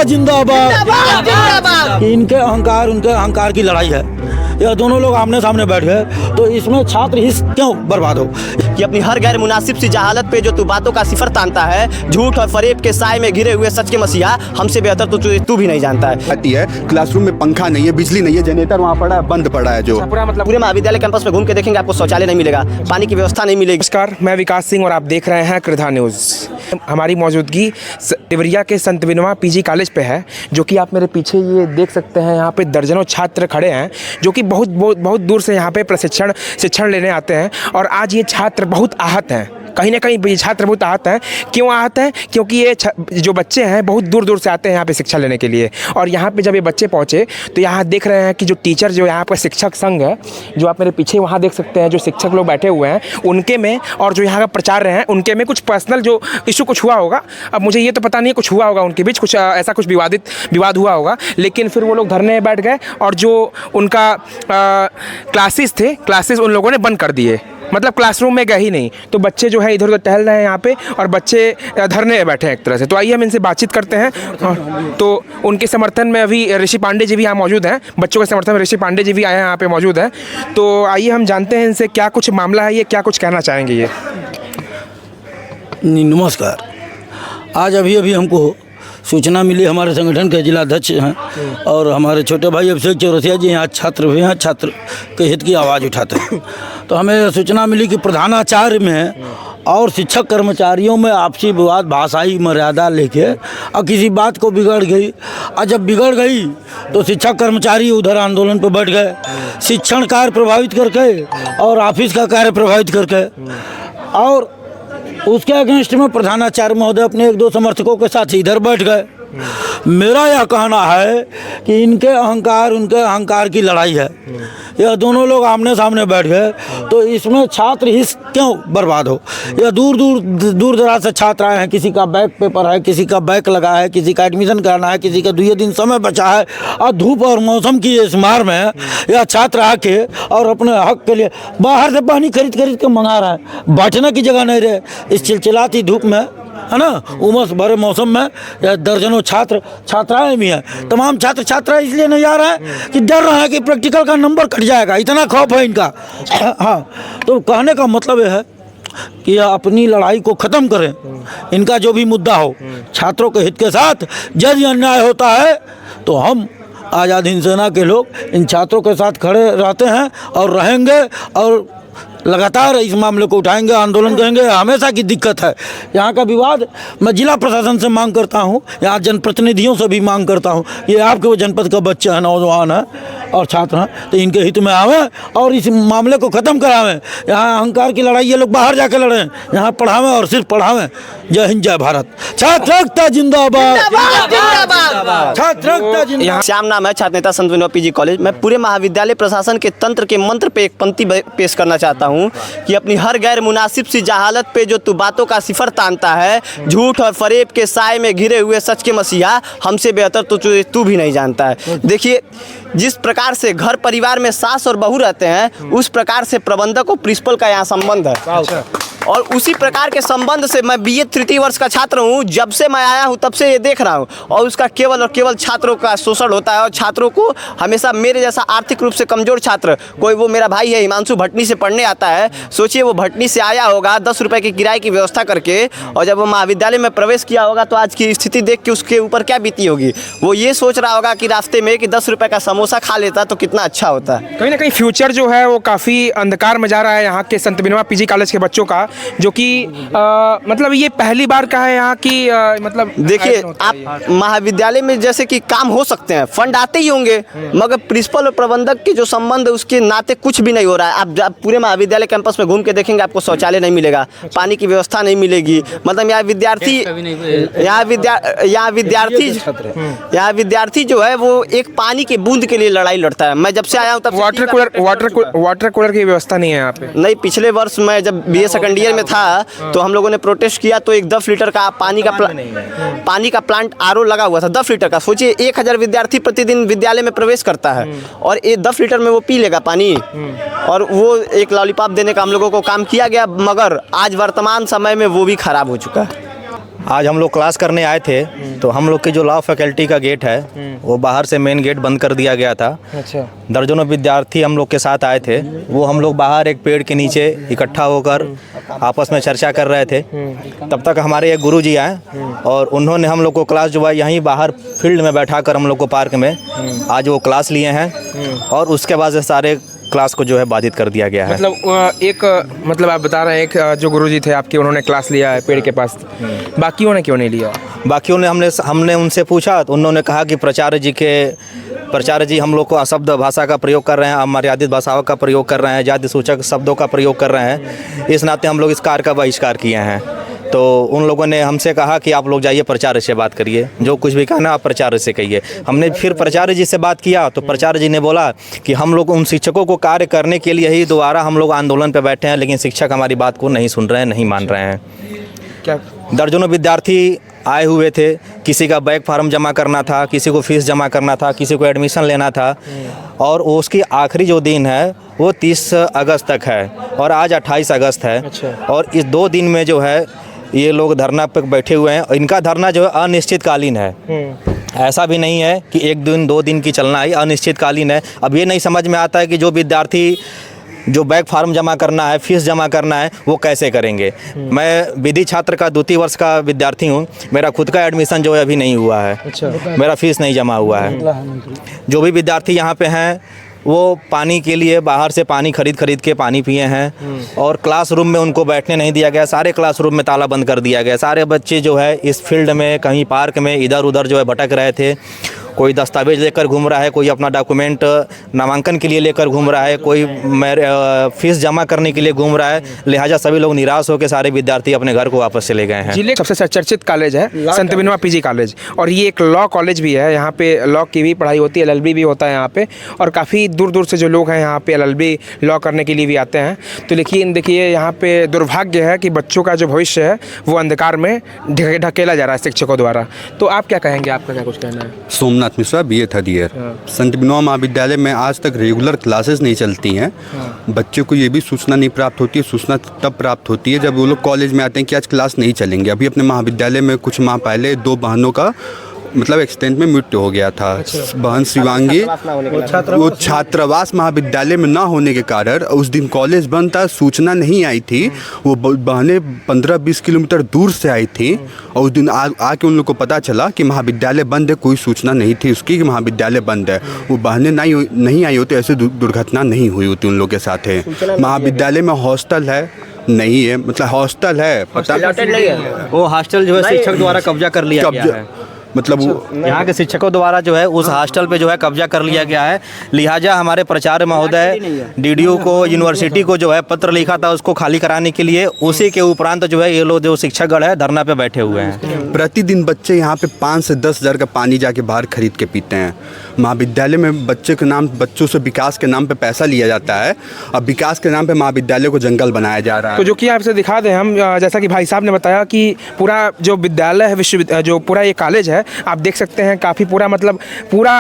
रखता जिंदाबाद। जिंदाबाद। इनके अहंकार उनके अहंकार की लड़ाई है। यह दोनों लोग आमने सामने बैठ गए तो इसमें छात्र हित क्यों बर्बाद हो। कि अपनी हर गैर मुनासिब सी जहालत पे जो तू बातों का सिफर तानता है, झूठ और फरेब के साए में घिरे हुए सच के मसीहा, हमसे बेहतर तो तू भी नहीं जानता है। आती है क्लासरूम में पंखा नहीं है, बिजली नहीं है, जनरेटर वहाँ पड़ा है, बंद पड़ा है। जो पूरे महाविद्यालय कैंपस में घूम के देखेंगे आपको शौचालय नहीं मिलेगा, पानी की व्यवस्था नहीं मिलेगी। नमस्कार, मैं विकास सिंह और आप देख रहे हैं कृधा न्यूज़। हमारी मौजूदगी देवरिया के संत विनोबा पीजी कॉलेज पे है, जो कि आप मेरे पीछे ये देख सकते हैं। यहाँ पे दर्जनों छात्र खड़े हैं जो कि बहुत दूर से यहाँ पे शिक्षण लेने आते हैं। और आज ये छात्र बहुत आहत हैं, कहीं ना कहीं ये छात्र बहुत आहत हैं। क्यों आहत हैं? क्योंकि ये जो बच्चे हैं बहुत दूर दूर से आते हैं यहाँ पे शिक्षा लेने के लिए। और यहाँ पे जब ये बच्चे पहुँचे तो यहाँ देख रहे हैं कि जो टीचर, जो यहाँ पर शिक्षक संघ है, जो आप मेरे पीछे वहाँ देख सकते हैं, जो शिक्षक लोग बैठे हुए हैं उनके में, और जो यहाँ का प्राचार्य हैं उनके में कुछ पर्सनल जो इशू कुछ हुआ होगा। अब मुझे ये तो पता नहीं कुछ हुआ होगा उनके बीच, कुछ ऐसा कुछ विवाद हुआ होगा। लेकिन फिर वो लोग धरने में बैठ गए और जो उनका क्लासेस उन लोगों ने बंद कर दिए, मतलब क्लासरूम में गए ही नहीं। तो बच्चे जो है इधर उधर टहल रहे हैं यहाँ पे और बच्चे धरने में बैठे हैं एक तरह से। तो आइए हम इनसे बातचीत करते हैं। तो उनके समर्थन में अभी ऋषि पांडे जी भी यहाँ मौजूद हैं, बच्चों के समर्थन में ऋषि पांडे जी भी आए हैं यहाँ पे मौजूद हैं। तो आइए हम जानते हैं इनसे क्या कुछ मामला है, ये क्या कुछ कहना चाहेंगे ये। नमस्कार। आज अभी हमको सूचना मिली, हमारे संगठन के जिला अध्यक्ष हैं और हमारे छोटे भाई अभिषेक चौरसिया जी यहाँ छात्र भी हैं, छात्र के हित की आवाज़ उठाते हैं। तो हमें सूचना मिली कि प्रधानाचार्य में और शिक्षक कर्मचारियों में आपसी विवाद, भाषाई मर्यादा लेके और किसी बात को बिगड़ गई। और जब बिगड़ गई तो शिक्षक कर्मचारी उधर आंदोलन पर बैठ गए, शिक्षण कार्य प्रभावित करके और ऑफिस का कार्य प्रभावित करके। और उसके अगेंस्ट में प्रधानाचार्य महोदय अपने 1-2 समर्थकों के साथ इधर बैठ गए। मेरा यह कहना है कि इनके अहंकार उनके अहंकार की लड़ाई है। यह दोनों लोग आमने सामने बैठ गए तो इसमें छात्र हित क्यों बर्बाद हो। यह दूर दराज से छात्र आए हैं, किसी का बैक पेपर है, किसी का बैक लगा है, किसी का एडमिशन कराना है, किसी का 2 दिन समय बचा है। और धूप और मौसम की इस मार में यह छात्र आके और अपने हक के लिए बाहर से पानी खरीद के मंगा रहा है। बैठने की जगह नहीं रहे इस चिलचिलाती धूप में, है ना, उमस भरे मौसम में। दर्जनों छात्राएं भी हैं। तमाम छात्र छात्राएं इसलिए नहीं आ रहे हैं कि डर रहे हैं कि प्रैक्टिकल का नंबर कट जाएगा, इतना खौफ है इनका। हाँ, तो कहने का मतलब यह है कि यह अपनी लड़ाई को ख़त्म करें। इनका जो भी मुद्दा हो, छात्रों के हित के साथ यदि अन्याय होता है तो हम आज़ाद हिंद सेना के लोग इन छात्रों के साथ खड़े रहते हैं और रहेंगे और लगातार इस मामले को उठाएंगे, आंदोलन करेंगे। हमेशा की दिक्कत है यहाँ का विवाद। मैं जिला प्रशासन से मांग करता हूँ, यहाँ जनप्रतिनिधियों से भी मांग करता हूँ, ये आपके वो जनपद का बच्चे हैं, नौजवान हैं और छात्र हैं, तो इनके हित में आवें और इस मामले को ख़त्म करावें। यहाँ अहंकार की लड़ाई ये लोग बाहर जाके लड़ें, यहाँ पढ़ावें और सिर्फ पढ़ावें। जय हिंद, जय भारत। छात्र एकता जिंदाबाद, छात्र एकता जिंदाबाद। श्याम नाम है, छात्र नेता संत विनोबा पीजी कॉलेज। मैं पूरे महाविद्यालय प्रशासन के तंत्र के मंत्र पे एक पंक्ति पेश करना चाहता हूँ कि अपनी हर गैर मुनासिब सी जहालत पे जो तू बातों का सिफर तानता है, झूठ और फरेब के साए में घिरे हुए सच के मसीहा, हमसे बेहतर तो तू भी नहीं जानता है। देखिए, जिस प्रकार से घर परिवार में सास और बहू रहते हैं, उस प्रकार से प्रबंधक और प्रिंसिपल का यहाँ संबंध है। और उसी प्रकार के संबंध से मैं बीए 3य वर्ष का छात्र हूँ। जब से मैं आया हूँ तब से ये देख रहा हूँ, और उसका केवल और केवल छात्रों का शोषण होता है। और छात्रों को हमेशा, मेरे जैसा आर्थिक रूप से कमजोर छात्र, कोई वो मेरा भाई है हिमांशु, भटनी से पढ़ने आता है। सोचिए, वो भटनी से आया होगा 10 रुपये की किराए की व्यवस्था करके, और जब वो महाविद्यालय में प्रवेश किया होगा तो आज की स्थिति देख के उसके ऊपर क्या बीती होगी। वो ये सोच रहा होगा कि रास्ते में कि 10 रुपये का समोसा खा लेता तो कितना अच्छा होता है। कहीं ना कहीं फ्यूचर जो है वो काफ़ी अंधकार में जा रहा है यहाँ के संत विनोबा पीजी कॉलेज के बच्चों का, जो कि मतलब ये पहली बार का है यहाँ की। मतलब देखिए, आप महाविद्यालय में जैसे कि काम हो सकते हैं, फंड आते ही होंगे, मगर प्रिंसिपल और प्रबंधक के जो संबंध है उसके नाते कुछ भी नहीं हो रहा है। आप पूरे महाविद्यालय कैंपस में घूम के देखेंगे, आपको शौचालय नहीं मिलेगा, पानी की व्यवस्था नहीं मिलेगी। मतलब यहाँ विद्यार्थी जो है वो एक पानी के बूंद के लिए लड़ाई लड़ता है। मैं जब से आया हूँ तब वाटर कूलर की व्यवस्था नहीं है यहाँ पे। नहीं, पिछले वर्ष मैं जब बीए सेकंड ईयर में था तो हम लोगों ने प्रोटेस्ट किया, तो एक 10 लीटर का पानी का प्लांट आरओ लगा हुआ था, 10 लीटर का। सोचिए, 1000 विद्यार्थी प्रतिदिन विद्यालय में प्रवेश करता है और ये 10 लीटर में वो पी लेगा पानी। और वो एक लॉलीपॉप देने का हम लोगों को काम किया गया, मगर आज वर्तमान समय में वो भी खराब हो चुका है। आज हम लोग क्लास करने आए थे तो हम लोग के जो लॉ फैकल्टी का गेट है वो बाहर से मेन गेट बंद कर दिया गया था। अच्छा। दर्जनों विद्यार्थी हम लोग के साथ आए थे। वो हम लोग बाहर एक पेड़ के नीचे इकट्ठा होकर आपस में चर्चा कर रहे थे। तब तक हमारे एक गुरुजी आए और उन्होंने हम लोग को क्लास जो है यहीं बाहर फील्ड में बैठा कर हम लोग को पार्क में आज वो क्लास लिए हैं और उसके बाद से सारे क्लास को जो है बाधित कर दिया गया है। मतलब आप बता रहे हैं एक जो गुरुजी थे आपके उन्होंने क्लास लिया है पेड़ के पास, बाकियों ने क्यों नहीं लिया? बाकियों ने हमने उनसे पूछा तो उन्होंने कहा कि प्राचार्य जी हम लोग को अशब्द भाषा का प्रयोग कर रहे हैं, अमर्यादित भाषाओं का प्रयोग कर रहे हैं, जाति सूचक शब्दों का प्रयोग कर रहे हैं। इस नाते हम लोग इस कार्य का बहिष्कार किए हैं। तो उन लोगों ने हमसे कहा कि आप लोग जाइए प्राचार्य से बात करिए, जो कुछ भी कहना आप प्राचार्य से कहिए। हमने फिर प्राचार्य जी से बात किया तो प्राचार्य जी ने बोला कि हम लोग उन शिक्षकों को कार्य करने के लिए ही दोबारा हम लोग आंदोलन पर बैठे हैं, लेकिन शिक्षक हमारी बात को नहीं सुन रहे हैं, नहीं मान रहे हैं। क्या दर्जनों विद्यार्थी आए हुए थे, किसी का बैग फार्म जमा करना था, किसी को फीस जमा करना था, किसी को एडमिशन लेना था और उसकी आखिरी जो दिन है वो 30 अगस्त तक है और आज 28 अगस्त है। अच्छा। और इस 2 दिन में जो है ये लोग धरना पर बैठे हुए हैं। इनका धरना जो है अनिश्चितकालीन है, ऐसा भी नहीं है कि 1 दिन 2 दिन की चलना है, अनिश्चितकालीन है। अब ये नहीं समझ में आता है कि जो विद्यार्थी जो बैग फार्म जमा करना है, फीस जमा करना है, वो कैसे करेंगे। मैं विधि छात्र का 2 वर्ष का विद्यार्थी हूँ। मेरा खुद का एडमिशन जो है अभी नहीं हुआ है। अच्छा। मेरा फीस नहीं जमा हुआ है। जो भी विद्यार्थी यहाँ पे हैं वो पानी के लिए बाहर से पानी खरीद के पानी पिए हैं और क्लासरूम में उनको बैठने नहीं दिया गया। सारे क्लासरूम में ताला बंद कर दिया गया। सारे बच्चे जो है इस फील्ड में कहीं पार्क में इधर उधर जो है भटक रहे थे। कोई दस्तावेज लेकर घूम रहा है, कोई अपना डॉक्यूमेंट नामांकन के लिए लेकर घूम रहा है, कोई फीस जमा करने के लिए घूम रहा है। लिहाजा सभी लोग निराश होकर सारे विद्यार्थी अपने घर को वापस चले गए हैं। जिले का सबसे चर्चित कॉलेज है संत विनोबा पीजी कॉलेज और ये एक लॉ कॉलेज भी है। यहाँ पे लॉ की भी पढ़ाई होती है, LLB भी होता है यहाँ पे और काफ़ी दूर दूर से जो लोग हैं यहाँ पे LLB लॉ करने के लिए भी आते हैं। तो देखिए यहाँ पे दुर्भाग्य है कि बच्चों का जो भविष्य है वो अंधकार में ढकेला जा रहा है शिक्षकों द्वारा। तो आप क्या कहेंगे, आपका क्या कुछ कहना है? Somnath Mishra BA third year. संत विनोबा महाविद्यालय में आज तक रेगुलर क्लासेस नहीं चलती हैं। बच्चे को ये भी सूचना नहीं प्राप्त होती है। सूचना तब प्राप्त होती है जब वो लोग कॉलेज में आते हैं कि आज क्लास नहीं चलेंगे। अभी अपने महाविद्यालय में कुछ माह पहले 2 बहनों का मतलब एक्सीडेंट में मृत्यु हो गया था। बहन शिवांगी वो छात्रावास महाविद्यालय में ना होने के कारण उस दिन कॉलेज बंद था, सूचना नहीं आई थी। वो बहनें 15-20 किलोमीटर दूर से आई थी और उस दिन आके उन लोग को पता चला कि महाविद्यालय बंद है। कोई सूचना नहीं थी उसकी कि महाविद्यालय बंद है। वो बहनें नहीं आई होती, ऐसे दुर्घटना नहीं हुई होती उन लोग के साथ है। महाविद्यालय में हॉस्टल है नहीं है, मतलब हॉस्टल है पता नहीं है। वो हॉस्टल जो है शिक्षक द्वारा कब्जा कर लिया गया है। मतलब यहाँ के शिक्षकों द्वारा जो है उस हॉस्टल पे जो है कब्जा कर लिया गया है। लिहाजा हमारे प्राचार्य महोदय DDO को, यूनिवर्सिटी को जो है पत्र लिखा था उसको खाली कराने के लिए। उसी के उपरांत जो है ये लोग जो शिक्षकगण है धरना पे बैठे हुए हैं। प्रतिदिन बच्चे यहाँ पे 5 से 10 हज़ार का पानी जाके बाहर खरीद के पीते हैं। महाविद्यालय में बच्चों से विकास के नाम पे पैसा लिया जाता है। अब विकास के नाम पे महाविद्यालय को जंगल बनाया जा रहा है। तो जो कि आपसे दिखा दें हम, जैसा कि भाई साहब ने बताया कि पूरा जो विद्यालय है, विश्वविद्यालय जो पूरा ये कॉलेज है, आप देख सकते हैं काफ़ी पूरा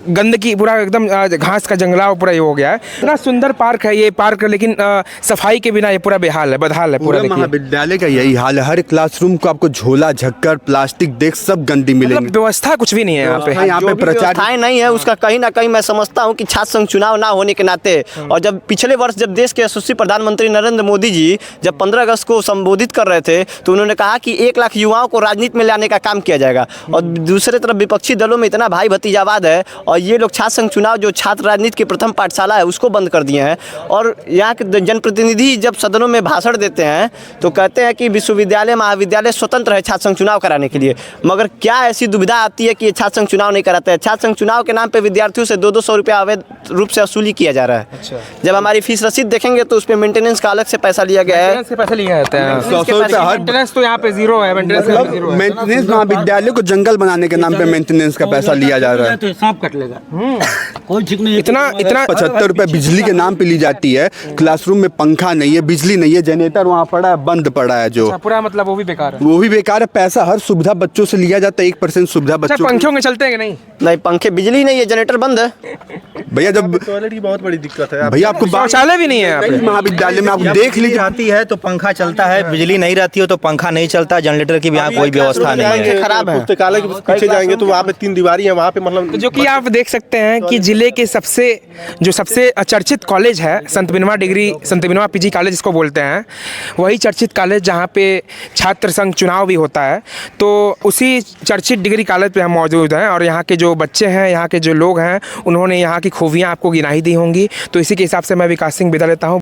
गंदगी, पूरा एकदम घास का जंगलाव पूरा ये हो गया है। इतना सुंदर पार्क है ये पार्क, लेकिन सफाई के बिना ये पूरा बेहाल है, बदहाल है पूरा। महाविद्यालय का यही हाल है। हर क्लासरूम को आपको झोला झक्कर प्लास्टिक देख सब गंदी मिलेगी। व्यवस्था कुछ भी नहीं है यहाँ पे। यहाँ पे व्यवस्थाएं नहीं है उसका कहीं ना कहीं मैं समझता हूँ कि छात्र संघ चुनाव ना होने के नाते, और जब पिछले वर्ष जब देश के यशस्वी प्रधानमंत्री नरेंद्र मोदी जी जब 15 अगस्त को संबोधित कर रहे थे तो उन्होंने कहा कि 1 लाख युवाओं को राजनीति में लाने का काम किया जाएगा। और दूसरे तरफ विपक्षी दलों में इतना भाई भतीजावाद है और ये लोग छात्र संघ चुनाव जो छात्र राजनीति की प्रथम पाठशाला है उसको बंद कर दिए हैं। और यहाँ के जनप्रतिनिधि जब सदनों में भाषण देते हैं तो कहते हैं कि विश्वविद्यालय महाविद्यालय स्वतंत्र है छात्र संघ चुनाव कराने के लिए, मगर क्या ऐसी दुविधा आती है कि ये छात्र संघ चुनाव नहीं कराते हैं। छात्र संघ चुनाव के नाम पे विद्यार्थियों से 200 रुपया अवैध रूप से वसूली किया जा रहा है। अच्छा। जब हमारी फीस रसीद देखेंगे तो उसमें मेंटेनेंस का अलग से पैसा लिया गया है। पैसा लिया जाता है 100 रुपया हर मेंटेनेंस, तो यहाँ पे जीरो है मेंटेनेंस। महाविद्यालय को जंगल बनाने के नाम पे मेंटेनेंस का पैसा लिया जा रहा है। तो सांप कट लेगा, कोई ठीक नहीं। इतना 75 रुपए बिजली के नाम पे ली जाती है। क्लासरूम में पंखा नहीं है, बिजली नहीं है, जनरेटर वहाँ पड़ा है, बंद पड़ा है। जो पूरा मतलब वो भी बेकार है, वो भी बेकार है। पैसा हर सुविधा बच्चों से लिया जाता है। 1% सुविधा बच्चों पंखे होंगे चलते हैं कि नहीं? नहीं, पंखे बिजली नहीं है, जनरेटर बंद है। भैया जब टॉयलेट की बहुत बड़ी दिक्कत है। भैया आपको शौचालय भी नहीं है यहाँ पे। कई महाविद्यालय में आप जब देख बिजली लीजिए, आती है तो पंखा चलता है, बिजली नहीं रहती हो तो पंखा नहीं चलता, जनरेटर की भी यहाँ कोई व्यवस्था नहीं है। खराब है। पुस्तकालय के पीछे जाएंगे तो वहाँ पे 3 दीवारी है, वहाँ पे मतलब जो कि आप देख सकते हैं कि जिले के सबसे चर्चित कॉलेज है संत विनोबा पीजी कॉलेज इसको बोलते हैं, वही चर्चित कॉलेज जहाँ पे छात्र संघ चुनाव भी होता है। तो उसी चर्चित डिग्री कॉलेज पे हम मौजूद हैं और यहाँ के जो बच्चे हैं, यहाँ के जो लोग हैं, उन्होंने यहाँ की खूबियाँ आपको गिनाई दी होंगी। तो इसी के हिसाब से मैं विकास सिंह विदा लेता हूँ।